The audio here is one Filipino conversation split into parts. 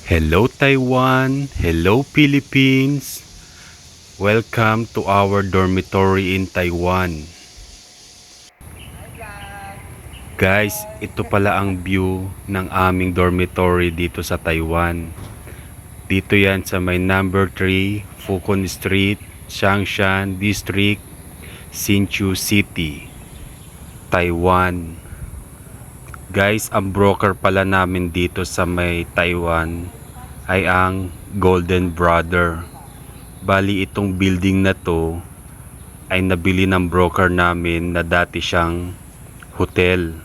Hello Taiwan, hello Philippines. Welcome to our dormitory in Taiwan. Guys, ito pala ang view ng aming dormitory dito sa Taiwan. Dito yan sa may number 3, Fukun Street, Changshan District, Hsinchu City, Taiwan. Guys, ang broker pala namin dito sa may Taiwan ay ang Golden Brother. Bali itong building na to ay nabili ng broker namin na dati siyang hotel.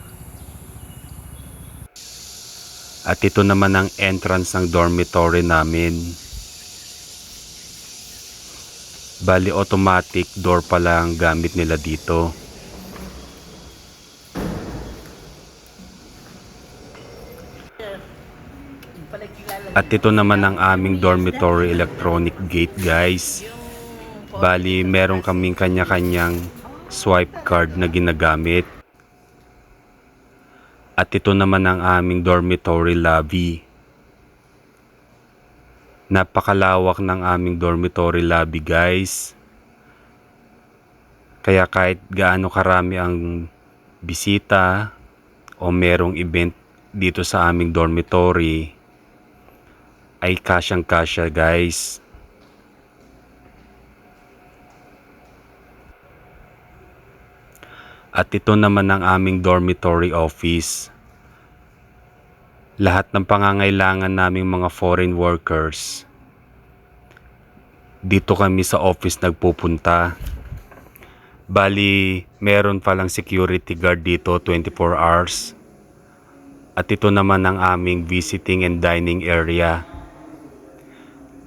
At ito naman ang entrance ng dormitory namin. Bali automatic door pala ang gamit nila dito. At ito naman ang aming dormitory electronic gate, guys. Bali meron kaming kanya-kanyang swipe card na ginagamit. At ito naman ang aming dormitory lobby. Napakalawak ng aming dormitory lobby, guys. Kaya kahit gaano karami ang bisita o merong event dito sa aming dormitory ay kasyang-kasya, guys. At ito naman ang aming dormitory office. Lahat ng pangangailangan naming mga foreign workers, dito kami sa office nagpupunta. Bali, meron palang security guard dito 24 hours. At ito naman ang aming visiting and dining area.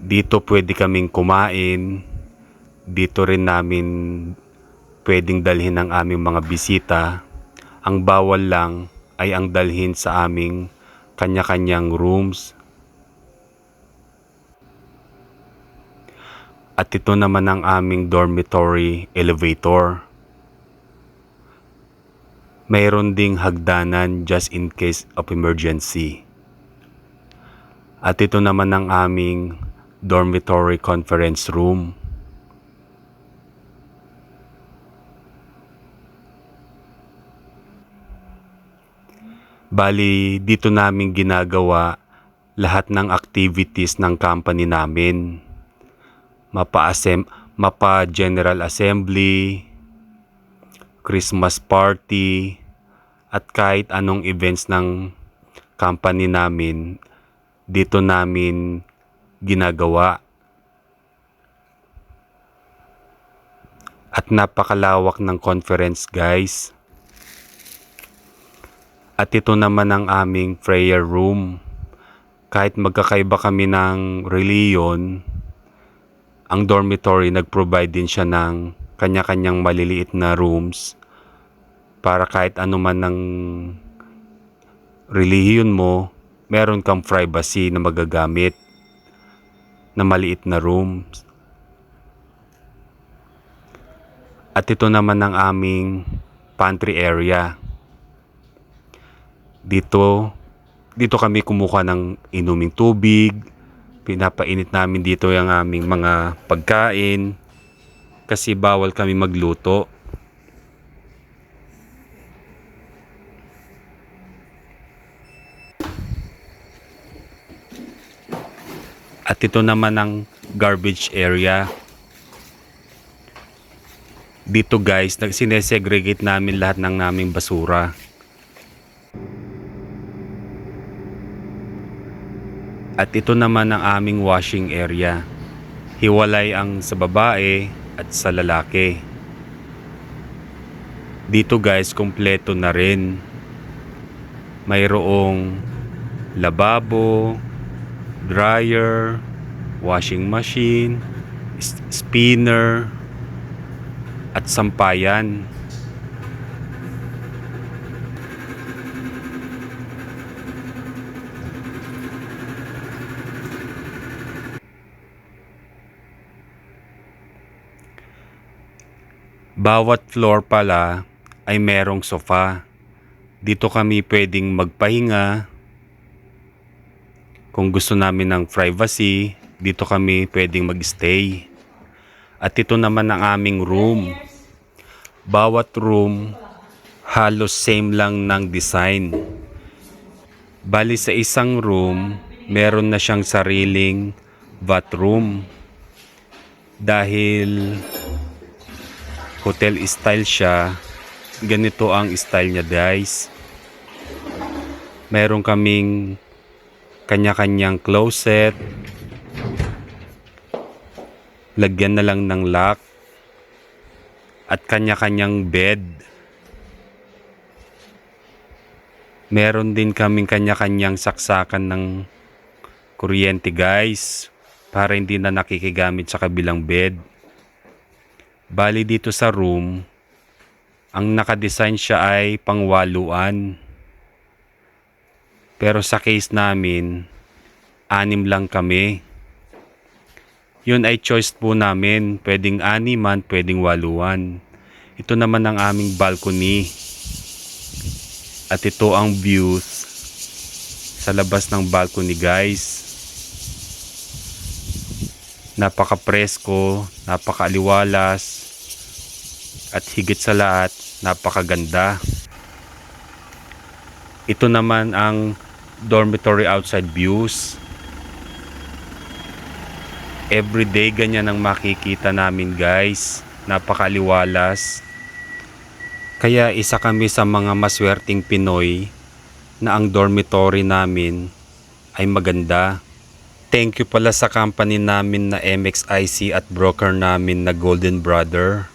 Dito pwede kaming kumain. Dito rin namin pwedeng dalhin ang aming mga bisita. Ang bawal lang ay ang dalhin sa aming kanya-kanyang rooms. At ito naman ang aming dormitory elevator. Mayroon ding hagdanan just in case of emergency. At ito naman ang aming dormitory conference room. Bali, dito namin ginagawa lahat ng activities ng company namin. Mapa General Assembly, Christmas party, at kahit anong events ng company namin, dito namin ginagawa. At napakalawak ng conference, guys. At ito naman ang aming prayer room. Kahit magkakaiba kami ng reliyon, ang dormitory nag-provide din siya ng kanya-kanyang maliliit na rooms para kahit ano man ng relihiyon mo, meron kang privacy na magagamit na maliit na rooms. At ito naman ang aming pantry area. Dito kami kumuha ng inuming tubig. Pinapainit namin dito yung aming mga pagkain kasi bawal kami magluto. At ito naman ang garbage area. Dito, guys, sinesegregate namin lahat ng naming basura. At ito naman ang aming washing area. Hiwalay ang sa babae at sa lalaki. Dito, guys, kumpleto na rin. Mayroong lababo, dryer, washing machine, spinner, at sampayan. Bawat floor pala ay merong sofa. Dito kami pwedeng magpahinga Kung gusto namin ng privacy, dito kami pwedeng mag-stay. At ito naman ang aming room. Bawat room, halos same lang ng design. Bali sa isang room, meron na siyang sariling bathroom. Dahil hotel style siya, ganito ang style niya guys. Meron kaming kanya-kanyang closet. Lagyan na lang ng lock. At kanya-kanyang bed. Meron din kaming kanya-kanyang saksakan ng kuryente guys. Para hindi na nakikigamit sa kabilang bed. Bali dito sa room, ang nakadesign siya ay pangwaluan. Pero sa case namin, 6 lang kami. Yun ay choice po namin. Pwedeng 6, pwedeng 8. Ito naman ang aming balcony. At ito ang views sa labas ng balcony guys. Napaka-presko, napaka-aliwalas, at higit sa lahat, napakaganda. Ito naman ang dormitory outside views. Everyday ganyan ang makikita namin guys. Napakaliwalas. Kaya isa kami sa mga maswerteng Pinoy na ang dormitory namin ay maganda. Thank you pala sa company namin na MXIC at broker namin na Golden Brother.